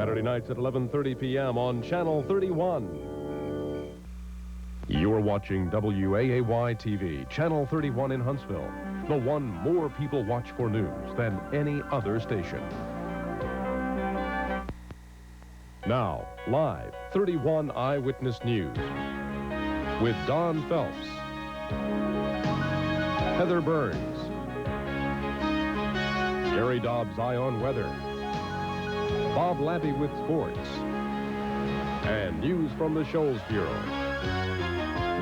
Saturday nights at 11:30 p.m. on Channel 31. You're watching WAAY-TV, Channel 31 in Huntsville, the one more people watch for news than any other station. Now, live, 31 Eyewitness News with Don Phelps, Heather Burns, Gary Dobbs' Eye on Weather, Bob Labbe with sports, and news from the Shoals Bureau.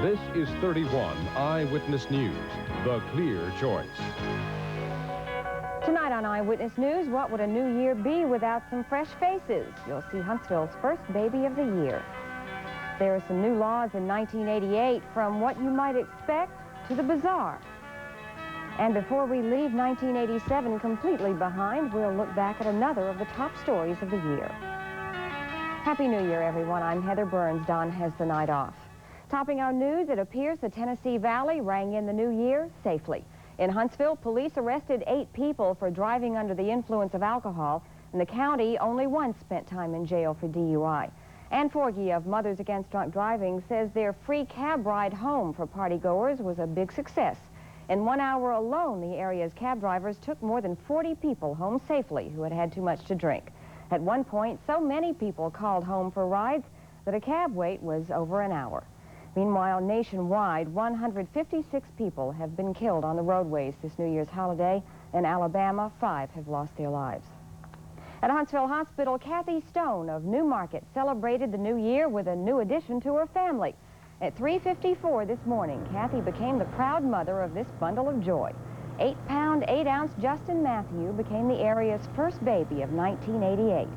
This is 31 Eyewitness News, the clear choice. Tonight on Eyewitness News, what would a new year be without some fresh faces? You'll see Huntsville's first baby of the year. There are some new laws in 1988, from what you might expect to the bizarre. And before we leave 1987 completely behind, we'll look back at another of the top stories of the year. Happy New Year, everyone. I'm Heather Burns. Don has the night off. Topping our news, it appears the Tennessee Valley rang in the new year safely. In Huntsville, police arrested 8 people for driving under the influence of alcohol. In the county, only one spent time in jail for DUI. Ann Forgy of Mothers Against Drunk Driving says their free cab ride home for partygoers was a big success. In 1 hour alone, the area's cab drivers took more than 40 people home safely who had had too much to drink. At one point, so many people called home for rides that a cab wait was over an hour. Meanwhile, nationwide, 156 people have been killed on the roadways this New Year's holiday. In Alabama, 5 have lost their lives. At Huntsville Hospital, Kathy Stone of Newmarket celebrated the new year with a new addition to her family. At 3:54 this morning, Kathy became the proud mother of this bundle of joy. 8-pound, 8-ounce Justin Matthew became the area's first baby of 1988.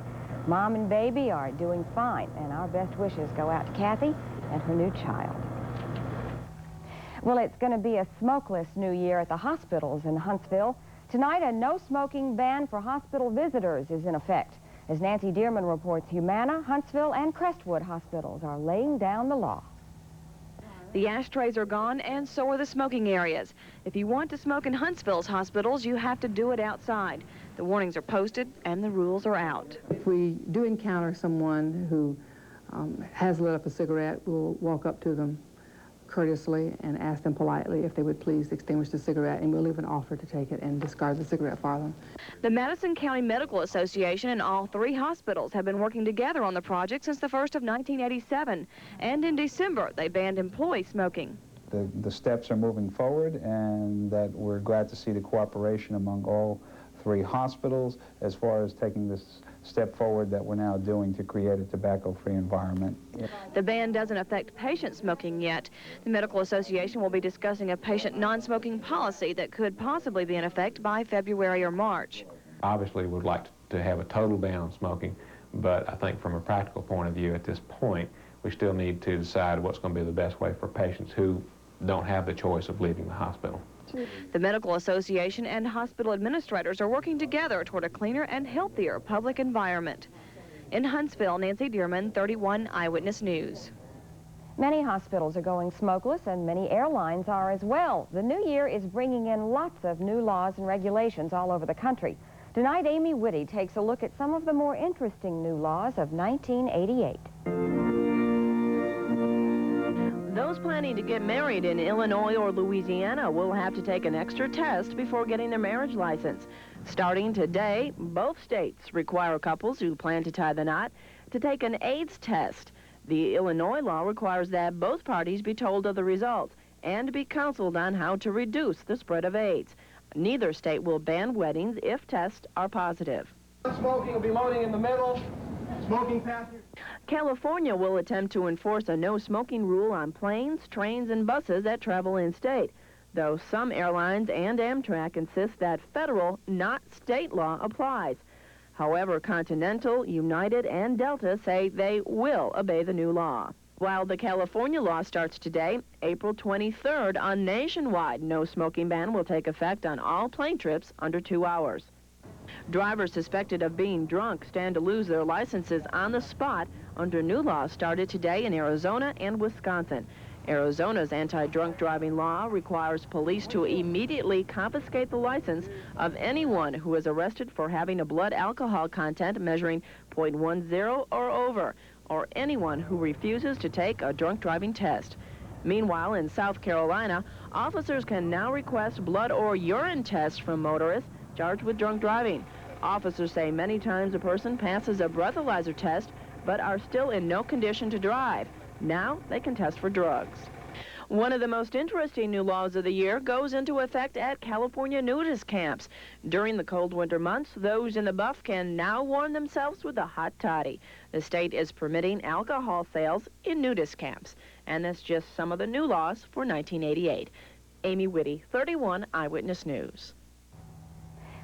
Mom and baby are doing fine, and our best wishes go out to Kathy and her new child. Well, it's going to be a smokeless new year at the hospitals in Huntsville. Tonight, a no-smoking ban for hospital visitors is in effect. As Nancy Dearmin reports, Humana, Huntsville, and Crestwood hospitals are laying down the law. The ashtrays are gone, and so are the smoking areas. If you want to smoke in Huntsville's hospitals, you have to do it outside. The warnings are posted, and the rules are out. If we do encounter someone who has lit up a cigarette, we'll walk up to them courteously and ask them politely if they would please extinguish the cigarette, and we'll even offer to take it and discard the cigarette for them. The Madison County Medical Association and all 3 hospitals have been working together on the project since the 1st of 1987, and in December they banned employee smoking. The steps are moving forward, and that we're glad to see the cooperation among all 3 hospitals as far as taking this step forward that we're now doing to create a tobacco-free environment. The ban doesn't affect patient smoking yet. The Medical Association will be discussing a patient non-smoking policy that could possibly be in effect by February or March. Obviously, we'd like to have a total ban on smoking, but I think from a practical point of view at this point, we still need to decide what's going to be the best way for patients who don't have the choice of leaving the hospital. The Medical Association and hospital administrators are working together toward a cleaner and healthier public environment. In Huntsville, Nancy Dearmin, 31 Eyewitness News. Many hospitals are going smokeless, and many airlines are as well. The new year is bringing in lots of new laws and regulations all over the country. Tonight, Amy Witte takes a look at some of the more interesting new laws of 1988. Those planning to get married in Illinois or Louisiana will have to take an extra test before getting their marriage license. Starting today, both states require couples who plan to tie the knot to take an AIDS test. The Illinois law requires that both parties be told of the results and be counseled on how to reduce the spread of AIDS. Neither state will ban weddings if tests are positive. Smoking will be loading in the middle. Smoking passengers. California will attempt to enforce a no-smoking rule on planes, trains, and buses that travel in-state, though some airlines and Amtrak insist that federal, not state law applies. However, Continental, United, and Delta say they will obey the new law. While the California law starts today, April 23rd, a nationwide no-smoking ban will take effect on all plane trips under 2 hours. Drivers suspected of being drunk stand to lose their licenses on the spot under new laws started today in Arizona and Wisconsin. Arizona's anti-drunk driving law requires police to immediately confiscate the license of anyone who is arrested for having a blood alcohol content measuring 0.10 or over, or anyone who refuses to take a drunk driving test. Meanwhile, in South Carolina, officers can now request blood or urine tests from motorists charged with drunk driving. Officers say many times a person passes a breathalyzer test but are still in no condition to drive. Now they can test for drugs. One of the most interesting new laws of the year goes into effect at California nudist camps. During the cold winter months, those in the buff can now warm themselves with a hot toddy. The state is permitting alcohol sales in nudist camps. And that's just some of the new laws for 1988. Amy Witte, 31 Eyewitness News.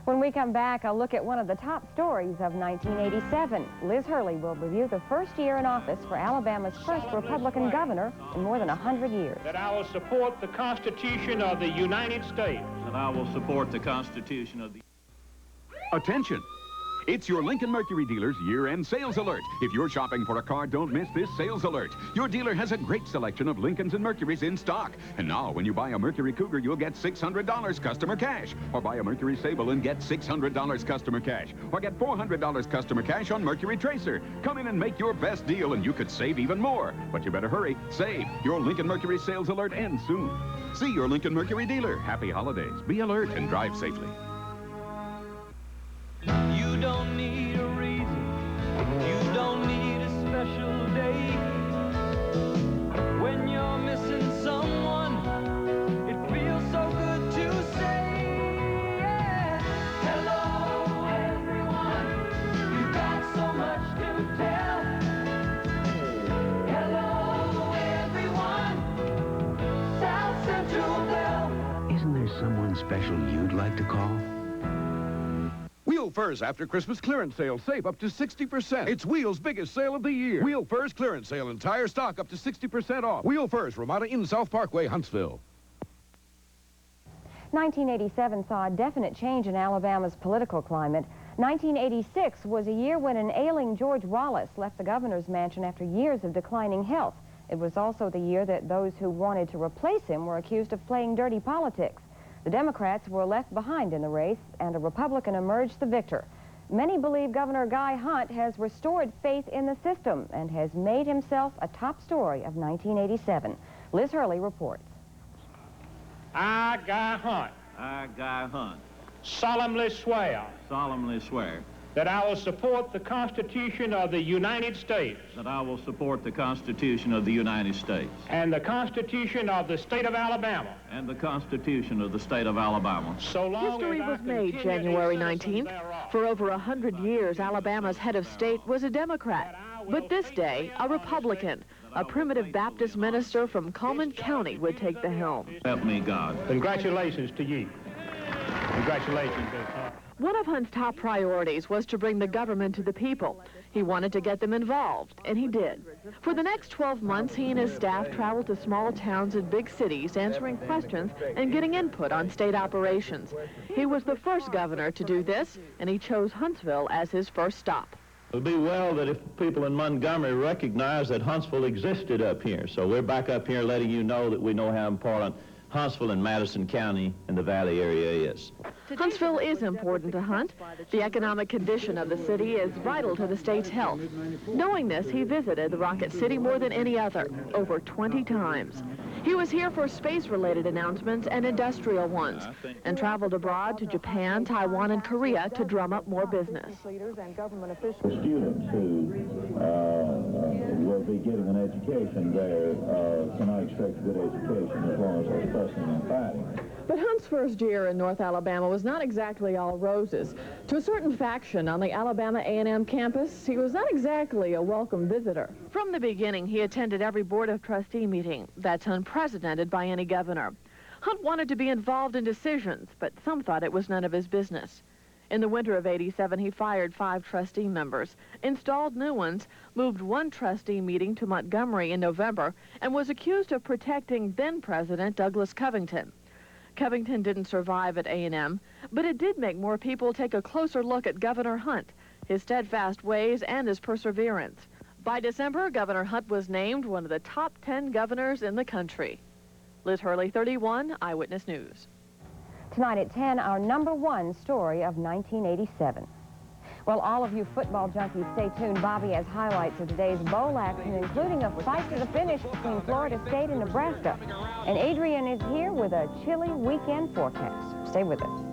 When we come back, I'll look at one of the top stories of 1987. Liz Hurley will review the first year in office for Alabama's first Republican governor in more than 100 years. That I will support the Constitution of the United States. That I will support the Constitution of the... Attention! It's your Lincoln Mercury dealer's year-end sales alert. If you're shopping for a car, don't miss this sales alert. Your dealer has a great selection of Lincolns and Mercurys in stock. And now, when you buy a Mercury Cougar, you'll get $600 customer cash. Or buy a Mercury Sable and get $600 customer cash. Or get $400 customer cash on Mercury Tracer. Come in and make your best deal, and you could save even more. But you better hurry. Save. Your Lincoln Mercury sales alert ends soon. See your Lincoln Mercury dealer. Happy holidays. Be alert and drive safely. You don't need a reason, you don't need a special day. When you're missing someone, it feels so good to say, yeah. Hello everyone, you've got so much to tell. Hello everyone, South Central Bell. Isn't there someone special you'd like to call? Wheel Furs after Christmas clearance sale. Save up to 60%. It's Wheel's biggest sale of the year. Wheel Furs clearance sale. Entire stock up to 60% off. Wheel Furs, Ramada Inn, South Parkway, Huntsville. 1987 saw a definite change in Alabama's political climate. 1986 was a year when an ailing George Wallace left the governor's mansion after years of declining health. It was also the year that those who wanted to replace him were accused of playing dirty politics. The Democrats were left behind in the race, and a Republican emerged the victor. Many believe Governor Guy Hunt has restored faith in the system and has made himself a top story of 1987. Liz Hurley reports. I, Guy Hunt. I, Guy Hunt. Solemnly swear. Solemnly swear. That I will support the Constitution of the United States. That I will support the Constitution of the United States. And the Constitution of the State of Alabama. And the Constitution of the State of Alabama. So long History was made January 19th. For over 100 years, Alabama's head of state was a Democrat. But this day, a Republican, a primitive Baptist minister from Coleman County, would take the helm. Help me, God. Congratulations to you. Congratulations. One of Hunt's top priorities was to bring the government to the people. He wanted to get them involved, and he did. For the next 12 months, he and his staff traveled to small towns and big cities, answering questions and getting input on state operations. He was the first governor to do this, and he chose Huntsville as his first stop. It would be well that if people in Montgomery recognize that Huntsville existed up here. So we're back up here letting you know that we know how important Huntsville and Madison County and the Valley area is. Huntsville is important to Hunt. The economic condition of the city is vital to the state's health. Knowing this, he visited the Rocket City more than any other, over 20 times. He was here for space-related announcements and industrial ones, and traveled abroad to Japan, Taiwan, and Korea to drum up more business. The students who will be getting an education there cannot expect a good education as long as they're fussing and fighting. But Hunt's first year in North Alabama was not exactly all roses. To a certain faction on the Alabama A&M campus, he was not exactly a welcome visitor. From the beginning, he attended every Board of Trustee meeting. That's unprecedented by any governor. Hunt wanted to be involved in decisions, but some thought it was none of his business. In the winter of '87, he fired 5 trustee members, installed new ones, moved one trustee meeting to Montgomery in November, and was accused of protecting then-President Douglas Covington. Covington didn't survive at A&M, but it did make more people take a closer look at Governor Hunt, his steadfast ways, and his perseverance. By December, Governor Hutt was named one of the top 10 governors in the country. Liz Hurley, 31, Eyewitness News. Tonight at 10, our #1 story of 1987. Well, all of you football junkies, stay tuned. Bobby has highlights of today's bowl action, including a fight to the finish between Florida State and Nebraska. And Adrian is here with a chilly weekend forecast. Stay with us.